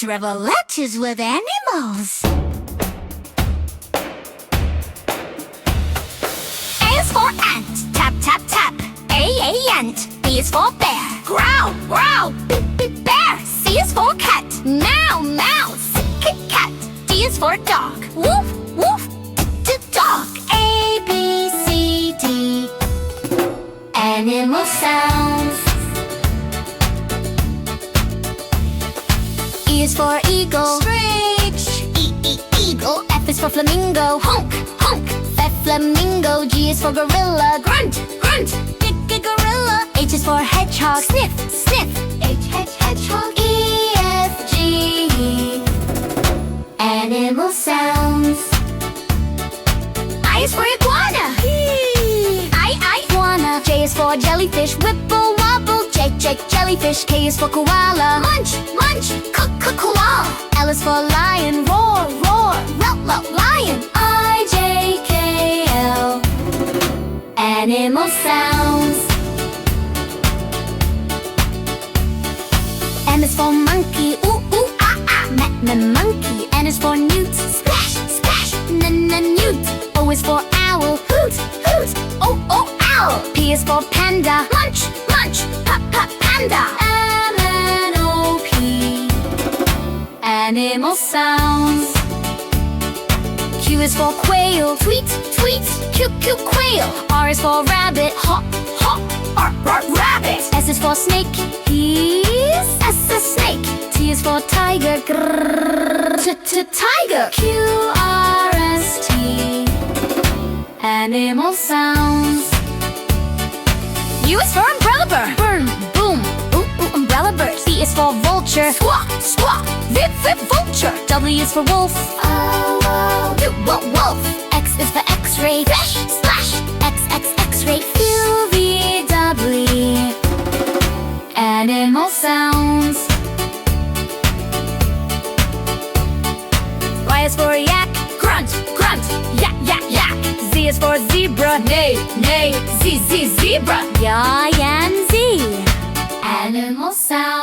travel letters with animals. A is for ant, tap, tap, tap. A, ant. B is for bear, growl, growl. B, bear. C is for cat, meow, meow. Kit, cat. D is for dog, woof, woof. Dog. A, B, C, D. Animal sounds. E is for eagle, screech. Eagle. F is for flamingo, honk, honk. F, flamingo. G is for gorilla, grunt, grunt. Gorilla. H is for hedgehog, sniff, sniff. Hedgehog. E, F, G. Animal sounds. I is for iguana, I, iguana. J is for jellyfish, whipple, wobble. J, jellyfish. K is for koala, munch, munch. Koala. L is for lion, roar, roar. Lion. I, J, K, L. Animal sounds. M is for monkey, ooh, ooh, ah, ah. Monkey. N is for newt, splash, splash. Newt. O is for owl, hoot, hoot. Oh, owl. P is for panda, munch, munch. Panda. M-N-O-P. Animal sounds. Q is for quail, tweet, tweet. Q, quail. R is for rabbit, hop, hop. Rabbit. S is for snake, he's a snake. T is for tiger, grrr, tiger. Q-R-S-T. Animal sounds. U is for umbrella bird, burn, boom. Ooh, umbrella bird. V is for vulture, squawk, squawk. Vip, vulture. W is for wolf, wolf. X is for x-ray, flash, splash. X-ray. U-V-W. Animal sounds. Y is for yak, grunt, grunt. Yak. Z is for zebra, neigh, neigh. Zebra. Y and Z. Animal sounds.